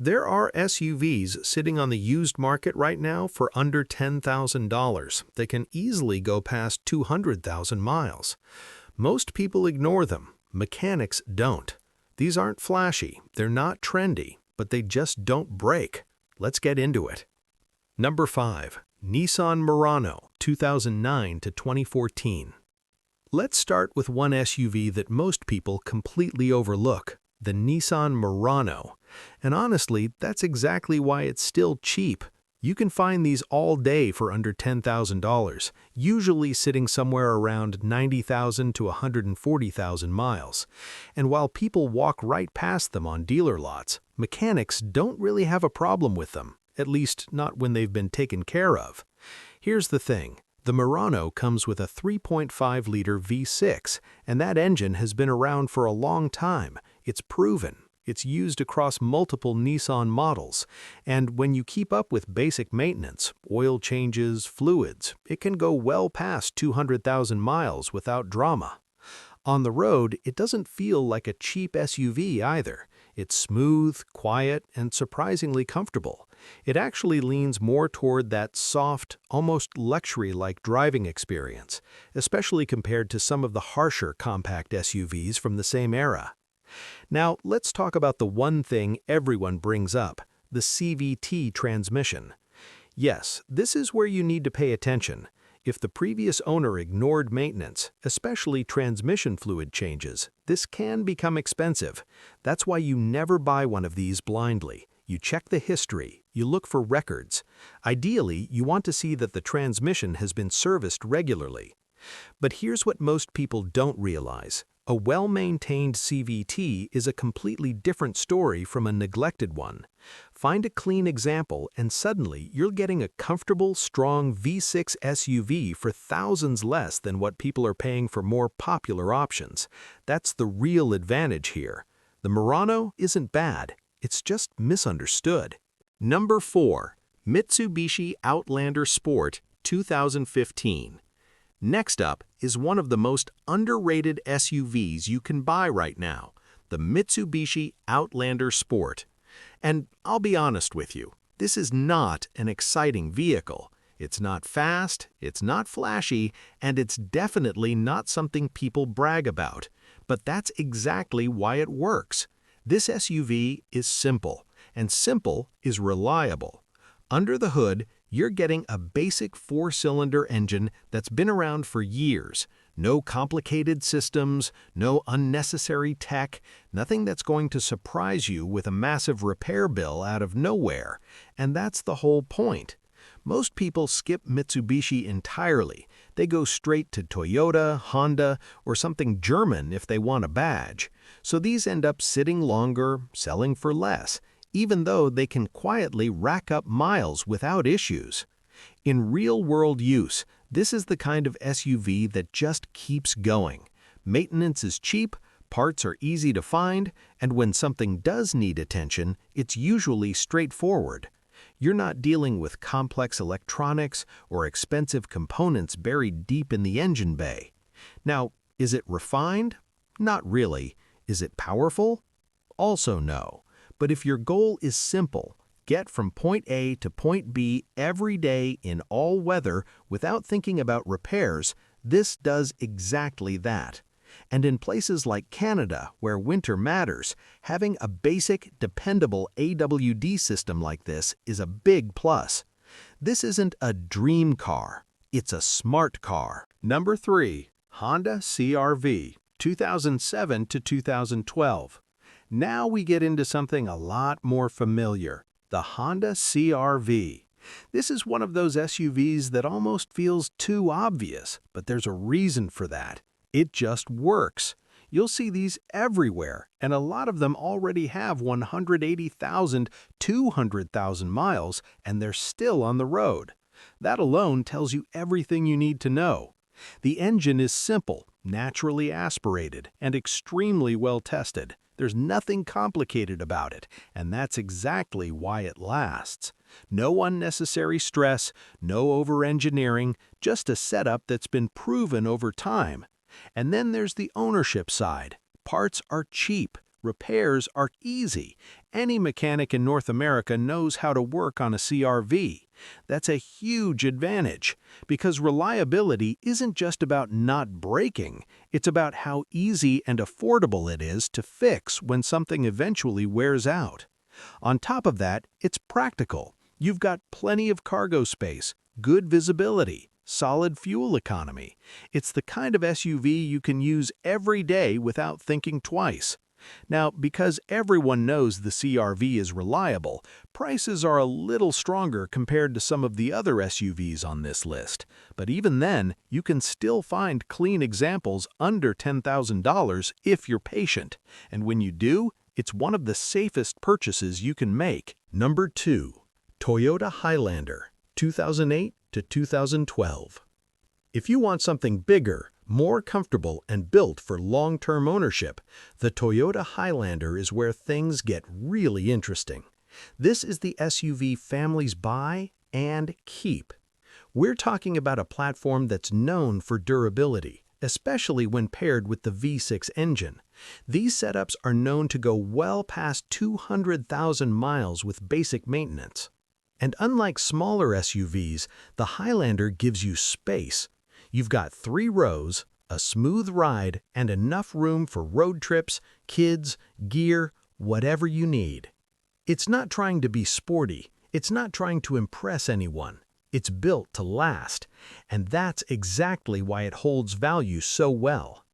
There are SUVs sitting on the used market right now for under $10,000 that can easily go past 200,000 miles. Most people ignore them. Mechanics don't. These aren't flashy, they're not trendy, but they just don't break. Let's get into it. Number 5. Nissan Murano 2009 to 2014. Let's start with one SUV that most people completely overlook, the Nissan Murano. And honestly, that's exactly why it's still cheap. You can find these all day for under $10,000, usually sitting somewhere around 90,000 to 140,000 miles. And while people walk right past them on dealer lots, mechanics don't really have a problem with them, at least not when they've been taken care of. Here's the thing. The Murano comes with a 3.5-liter V6, and that engine has been around for a long time. It's proven. It's used across multiple Nissan models, and when you keep up with basic maintenance, oil changes, fluids, it can go well past 200,000 miles without drama. On the road, it doesn't feel like a cheap SUV either. It's smooth, quiet, and surprisingly comfortable. It actually leans more toward that soft, almost luxury-like driving experience, especially compared to some of the harsher compact SUVs from the same era. Now, let's talk about the one thing everyone brings up, the CVT transmission. Yes, this is where you need to pay attention. If the previous owner ignored maintenance, especially transmission fluid changes, this can become expensive. That's why you never buy one of these blindly. You check the history, you look for records. Ideally, you want to see that the transmission has been serviced regularly. But here's what most people don't realize. A well-maintained CVT is a completely different story from a neglected one. Find a clean example and suddenly you're getting a comfortable, strong V6 SUV for thousands less than what people are paying for more popular options. That's the real advantage here. The Murano isn't bad, it's just misunderstood. Number 4. Mitsubishi Outlander Sport 2015. Next up is one of the most underrated SUVs you can buy right now, the Mitsubishi Outlander Sport. And I'll be honest with you, this is not an exciting vehicle. It's not fast, it's not flashy, and it's definitely not something people brag about. But that's exactly why it works. This SUV is simple, and simple is reliable. Under the hood, you're getting a basic 4-cylinder engine that's been around for years. No complicated systems, no unnecessary tech, nothing that's going to surprise you with a massive repair bill out of nowhere. And that's the whole point. Most people skip Mitsubishi entirely. They go straight to Toyota, Honda, or something German if they want a badge. So these end up sitting longer, selling for less, even though they can quietly rack up miles without issues. In real-world use, this is the kind of SUV that just keeps going. Maintenance is cheap, parts are easy to find, and when something does need attention, it's usually straightforward. You're not dealing with complex electronics or expensive components buried deep in the engine bay. Now, is it refined? Not really. Is it powerful? Also no. But if your goal is simple, get from point A to point B every day in all weather without thinking about repairs, this does exactly that. And in places like Canada, where winter matters, having a basic, dependable AWD system like this is a big plus. This isn't a dream car, it's a smart car. Number 3. Honda CR-V, 2007 to 2012. Now we get into something a lot more familiar, the Honda CR-V. This is one of those SUVs that almost feels too obvious, but there's a reason for that. It just works. You'll see these everywhere, and a lot of them already have 180,000, 200,000 miles, and they're still on the road. That alone tells you everything you need to know. The engine is simple, naturally aspirated, and extremely well tested. There's nothing complicated about it, and that's exactly why it lasts. No unnecessary stress, no over-engineering, just a setup that's been proven over time. And then there's the ownership side. Parts are cheap, Repairs are easy. Any mechanic in North America knows how to work on a CR-V. That's a huge advantage, because reliability isn't just about not breaking, it's about how easy and affordable it is to fix when something eventually wears out. On top of that, it's practical. You've got plenty of cargo space, good visibility, solid fuel economy. It's the kind of SUV you can use every day without thinking twice. Now, because everyone knows the CR-V is reliable, prices are a little stronger compared to some of the other SUVs on this list. But even then, you can still find clean examples under $10,000 if you're patient. And when you do, it's one of the safest purchases you can make. Number 2. Toyota Highlander, 2008 to 2012. If you want something bigger, more comfortable, and built for long-term ownership, the Toyota Highlander is where things get really interesting. This is the SUV families buy and keep. We're talking about a platform that's known for durability, especially when paired with the V6 engine. These setups are known to go well past 200,000 miles with basic maintenance. And unlike smaller SUVs, the Highlander gives you space. You've got 3 rows, a smooth ride, and enough room for road trips, kids, gear, whatever you need. It's not trying to be sporty. It's not trying to impress anyone. It's built to last, and that's exactly why it holds value so well.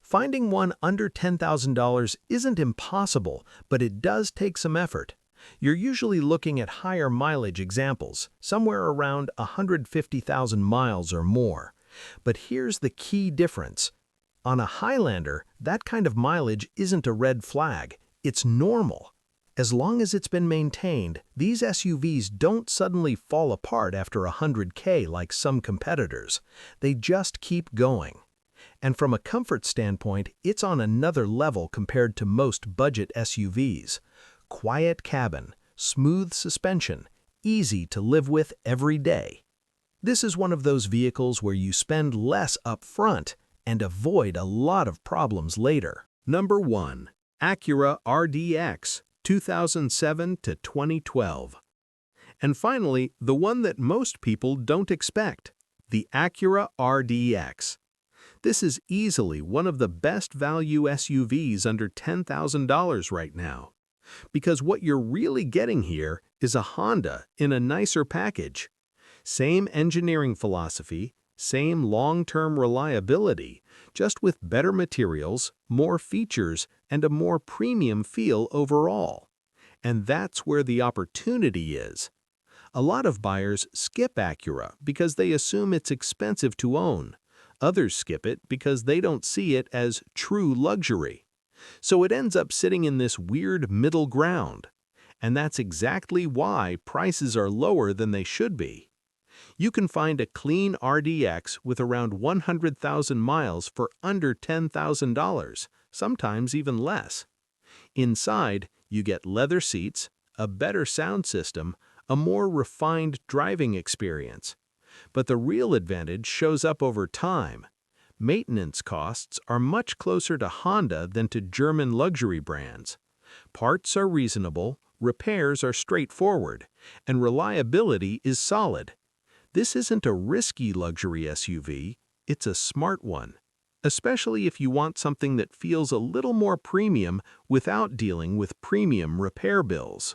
Finding one under $10,000 isn't impossible, but it does take some effort. You're usually looking at higher mileage examples, somewhere around 150,000 miles or more. But here's the key difference. On a Highlander, that kind of mileage isn't a red flag. It's normal. As long as it's been maintained, these SUVs don't suddenly fall apart after 100K like some competitors. They just keep going. And from a comfort standpoint, it's on another level compared to most budget SUVs. Quiet cabin, smooth suspension, easy to live with every day. This is one of those vehicles where you spend less up front and avoid a lot of problems later. Number 1. Acura RDX, 2007 to 2012. And finally, the one that most people don't expect, the Acura RDX. This is easily one of the best value SUVs under $10,000 right now. Because what you're really getting here is a Honda in a nicer package. Same engineering philosophy, same long-term reliability, just with better materials, more features, and a more premium feel overall. And that's where the opportunity is. A lot of buyers skip Acura because they assume it's expensive to own. Others skip it because they don't see it as true luxury. So it ends up sitting in this weird middle ground. And that's exactly why prices are lower than they should be. You can find a clean RDX with around 100,000 miles for under $10,000, sometimes even less. Inside, you get leather seats, a better sound system, a more refined driving experience. But the real advantage shows up over time. Maintenance costs are much closer to Honda than to German luxury brands. Parts are reasonable, repairs are straightforward, and reliability is solid. This isn't a risky luxury SUV, it's a smart one, especially if you want something that feels a little more premium without dealing with premium repair bills.